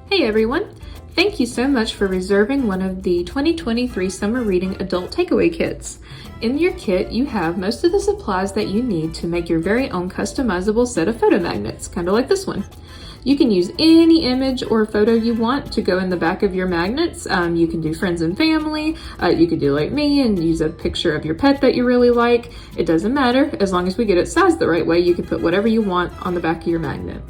Hey everyone! Thank you so much for reserving one of the 2023 Summer Reading Adult Takeaway Kits. In your kit, you have most of the supplies that you need to make your very own customizable set of photo magnets, kind of like this one. You can use any image or photo you want to go in the back of your magnets. You can do friends and family. You could do like me and use a picture of your pet that you really like. It doesn't matter. As long as we get it sized the right way, you can put whatever you want on the back of your magnet.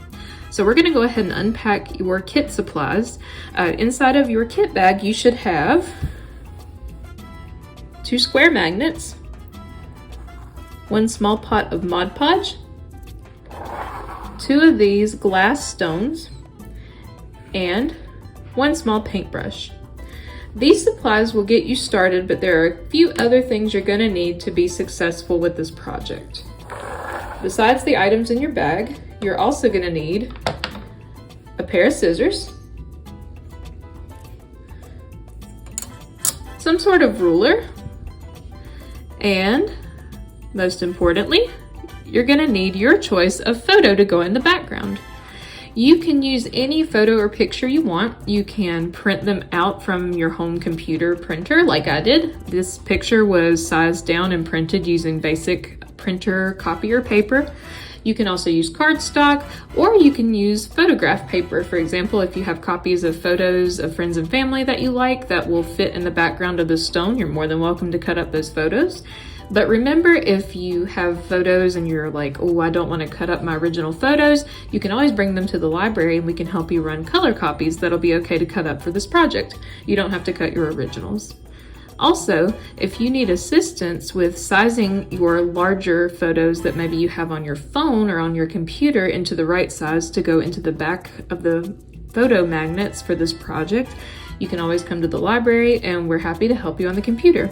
So we're going to go ahead and unpack your kit supplies. Inside of your kit bag, you should have 2 square magnets, 1 small pot of Mod Podge, 2 of these glass stones, and 1 small paintbrush. These supplies will get you started, but there are a few other things you're going to need to be successful with this project. Besides the items in your bag, you're also going to need a pair of scissors, some sort of ruler, and most importantly, you're going to need your choice of photo to go in the background. You can use any photo or picture you want. You can print them out from your home computer printer like I did. This picture was sized down and printed using basic printer copier paper. You can also use cardstock, or you can use photograph paper. For example, if you have copies of photos of friends and family that you like that will fit in the background of the stone, you're more than welcome to cut up those photos. But remember, if you have photos and you're like, oh, I don't want to cut up my original photos, you can always bring them to the library and we can help you run color copies that'll be okay to cut up for this project. You don't have to cut your originals. Also, if you need assistance with sizing your larger photos that maybe you have on your phone or on your computer into the right size to go into the back of the photo magnets for this project, you can always come to the library and we're happy to help you on the computer.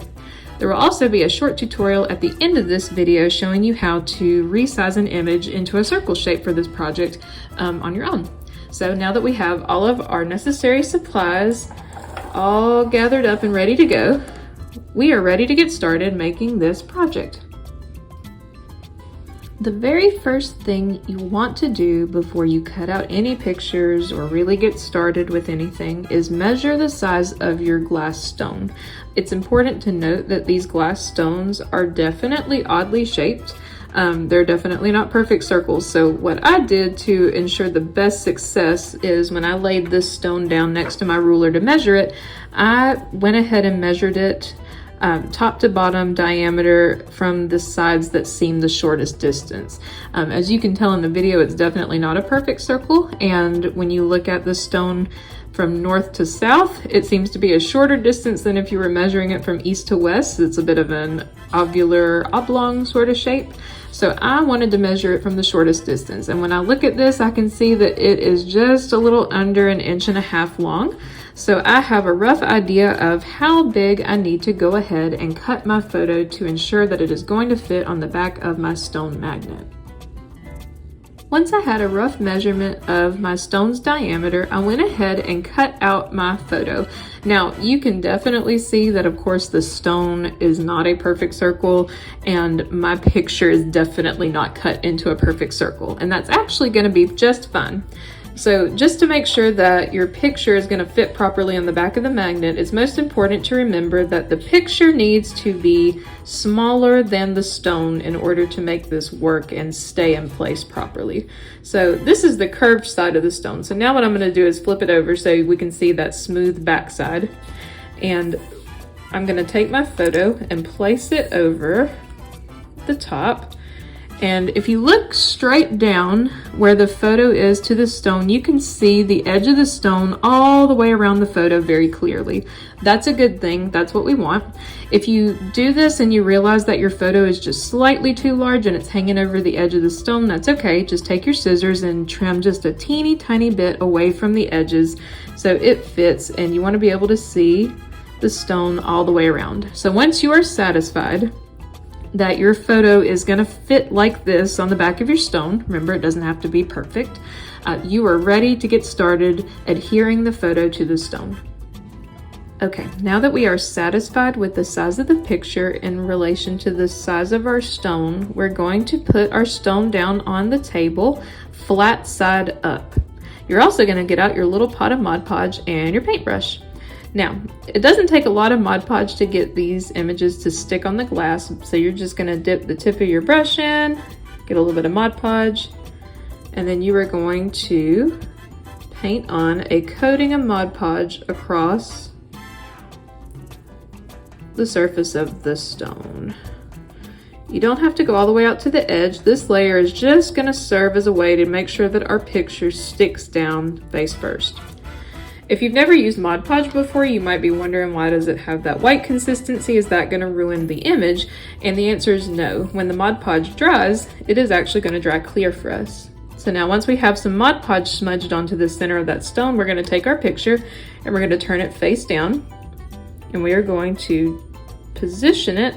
There will also be a short tutorial at the end of this video showing you how to resize an image into a circle shape for this project on your own. So now that we have all of our necessary supplies all gathered up and ready to go, we are ready to get started making this project. The very first thing you want to do before you cut out any pictures or really get started with anything is measure the size of your glass stone. It's important to note that these glass stones are definitely oddly shaped. They're definitely not perfect circles. So what I did to ensure the best success is when I laid this stone down next to my ruler to measure it, I went ahead and measured it top to bottom diameter from the sides that seem the shortest distance. As you can tell in the video, it's definitely not a perfect circle, and when you look at the stone from north to south, it seems to be a shorter distance than if you were measuring it from east to west. It's a bit of an ovular oblong sort of shape. So I wanted to measure it from the shortest distance, and when I look at this, I can see that it is just a little under 1.5 inches long. So I have a rough idea of how big I need to go ahead and cut my photo to ensure that it is going to fit on the back of my stone magnet. Once I had a rough measurement of my stone's diameter, I went ahead and cut out my photo. Now, you can definitely see that, of course, the stone is not a perfect circle, and my picture is definitely not cut into a perfect circle, and that's actually going to be just fine. So just to make sure that your picture is going to fit properly on the back of the magnet, it's most important to remember that the picture needs to be smaller than the stone in order to make this work and stay in place properly. So this is the curved side of the stone. So now what I'm going to do is flip it over so we can see that smooth backside. And I'm going to take my photo and place it over the top. And if you look straight down where the photo is to the stone, you can see the edge of the stone all the way around the photo very clearly. That's a good thing. That's what we want. If you do this and you realize that your photo is just slightly too large and it's hanging over the edge of the stone, that's okay. Just take your scissors and trim just a teeny tiny bit away from the edges so it fits, and you want to be able to see the stone all the way around. So once you are satisfied that your photo is going to fit like this on the back of your stone, remember, it doesn't have to be perfect, you are ready to get started adhering the photo to the stone. Okay, now that we are satisfied with the size of the picture in relation to the size of our stone, we're going to put our stone down on the table, flat side up. You're also going to get out your little pot of Mod Podge and your paintbrush. Now, it doesn't take a lot of Mod Podge to get these images to stick on the glass, so you're just going to dip the tip of your brush in, get a little bit of Mod Podge, and then you are going to paint on a coating of Mod Podge across the surface of the stone. You don't have to go all the way out to the edge. This layer is just going to serve as a way to make sure that our picture sticks down face first. If you've never used Mod Podge before, you might be wondering, why does it have that white consistency? Is that going to ruin the image? And the answer is no. When the Mod Podge dries, it is actually going to dry clear for us. So now once we have some Mod Podge smudged onto the center of that stone, we're going to take our picture and we're going to turn it face down, and we are going to position it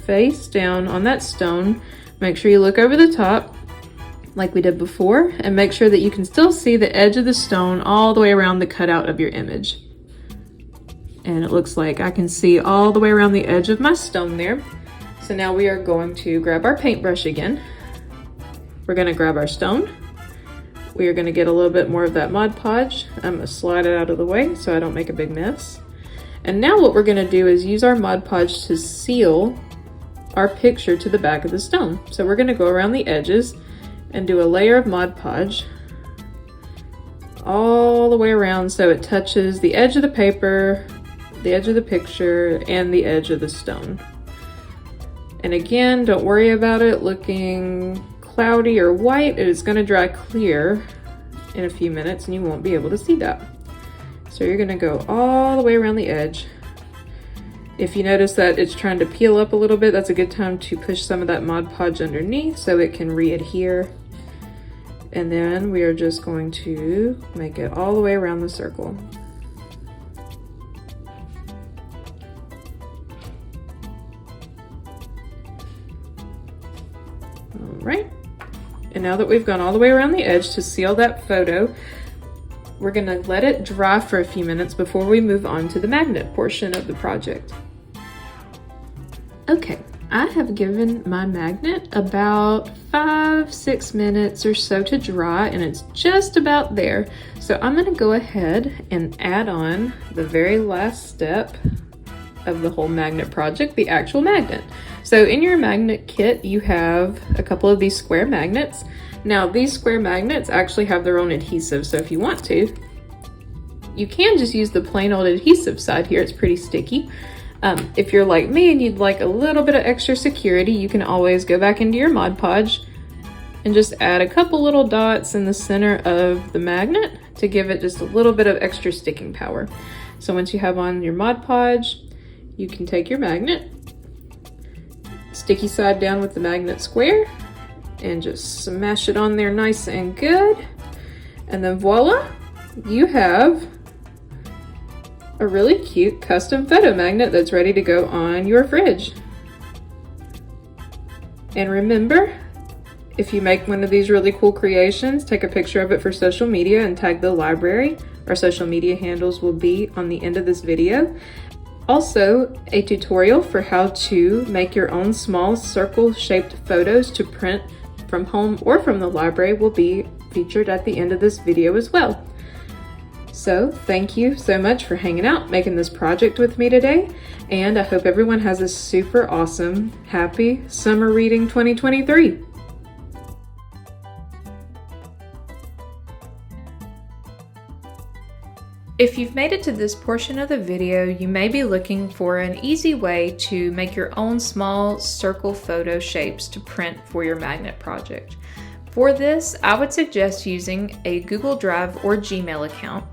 face down on that stone. Make sure you look over the top like we did before, and make sure that you can still see the edge of the stone all the way around the cutout of your image. And it looks like I can see all the way around the edge of my stone there. So now we are going to grab our paintbrush again. We're going to grab our stone. We are going to get a little bit more of that Mod Podge. I'm going to slide it out of the way so I don't make a big mess. And now what we're going to do is use our Mod Podge to seal our picture to the back of the stone. So we're going to go around the edges and do a layer of Mod Podge all the way around so it touches the edge of the paper, the edge of the picture, and the edge of the stone. And again, don't worry about it looking cloudy or white. It is going to dry clear in a few minutes and you won't be able to see that. So you're going to go all the way around the edge. If you notice that it's trying to peel up a little bit, that's a good time to push some of that Mod Podge underneath so it can re-adhere. And then we are just going to make it all the way around the circle. All right. And now that we've gone all the way around the edge to seal that photo, we're going to let it dry for a few minutes before we move on to the magnet portion of the project. Okay, I have given my magnet about 5-6 minutes or so to dry, and it's just about there. So I'm going to go ahead and add on the very last step of the whole magnet project, the actual magnet. So in your magnet kit, you have a couple of these square magnets. Now these square magnets actually have their own adhesive, so if you want to, you can just use the plain old adhesive side here. It's pretty sticky. If you're like me and you'd like a little bit of extra security, you can always go back into your Mod Podge and just add a couple little dots in the center of the magnet to give it just a little bit of extra sticking power. So once you have on your Mod Podge, you can take your magnet, sticky side down with the magnet square, and just smash it on there nice and good. And then voila, you have a really cute custom photo magnet that's ready to go on your fridge. And remember, if you make one of these really cool creations, take a picture of it for social media and tag the library. Our social media handles will be on the end of this video. Also, a tutorial for how to make your own small circle-shaped photos to print from home or from the library will be featured at the end of this video as well. So thank you so much for hanging out, making this project with me today, and I hope everyone has a super awesome, happy summer reading 2023. If you've made it to this portion of the video, you may be looking for an easy way to make your own small circle photo shapes to print for your magnet project. For this, I would suggest using a Google Drive or Gmail account.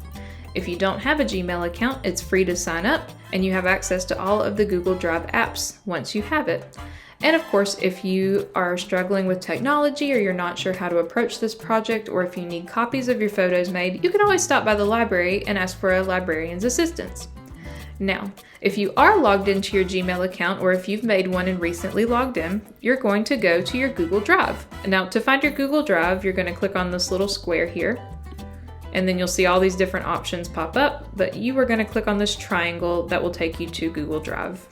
If you don't have a Gmail account, it's free to sign up and you have access to all of the Google Drive apps once you have it. And of course, if you are struggling with technology or you're not sure how to approach this project, or if you need copies of your photos made, you can always stop by the library and ask for a librarian's assistance. Now, if you are logged into your Gmail account, or if you've made one and recently logged in, you're going to go to your Google Drive. Now, to find your Google Drive, you're going to click on this little square here, and then you'll see all these different options pop up, but you are going to click on this triangle that will take you to Google Drive.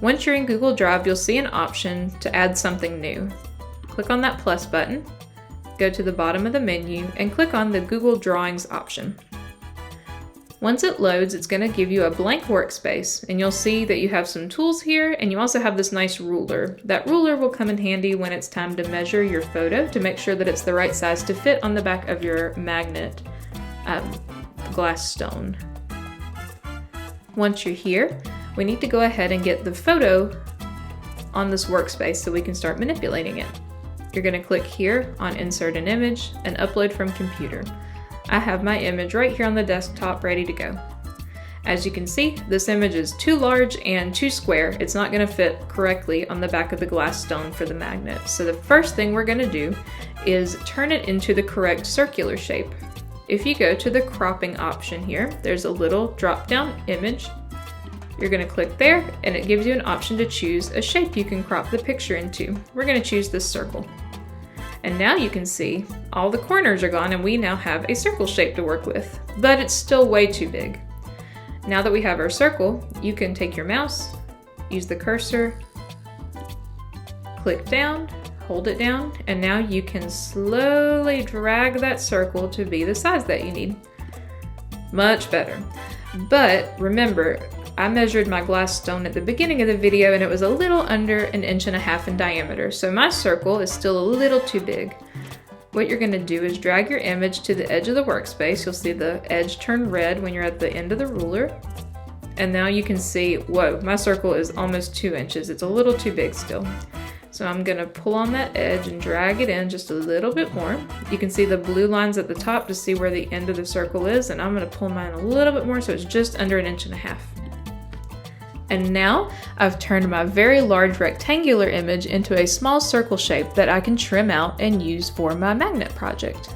Once you're in Google Drive, you'll see an option to add something new. Click on that plus button, go to the bottom of the menu and click on the Google Drawings option. Once it loads, it's going to give you a blank workspace, and you'll see that you have some tools here, and you also have this nice ruler. That ruler will come in handy when it's time to measure your photo to make sure that it's the right size to fit on the back of your magnet glass stone. Once you're here, we need to go ahead and get the photo on this workspace so we can start manipulating it. You're going to click here on Insert an Image and Upload from Computer. I have my image right here on the desktop ready to go. As you can see, this image is too large and too square. It's not going to fit correctly on the back of the glass stone for the magnet. So the first thing we're going to do is turn it into the correct circular shape. If you go to the cropping option here, there's a little drop-down image. You're going to click there, and it gives you an option to choose a shape you can crop the picture into. We're going to choose this circle. And now you can see all the corners are gone and we now have a circle shape to work with, but it's still way too big. Now that we have our circle, you can take your mouse, use the cursor, click down, hold it down, and now you can slowly drag that circle to be the size that you need. Much better. But remember, I measured my glass stone at the beginning of the video and it was a little under 1.5 inches in diameter, so my circle is still a little too big. What you're going to do is drag your image to the edge of the workspace. You'll see the edge turn red when you're at the end of the ruler. And now you can see, whoa, my circle is almost 2 inches. It's a little too big still. So I'm going to pull on that edge and drag it in just a little bit more. You can see the blue lines at the top to see where the end of the circle is, and I'm going to pull mine a little bit more so it's just under 1.5 inches. And now I've turned my very large rectangular image into a small circle shape that I can trim out and use for my magnet project.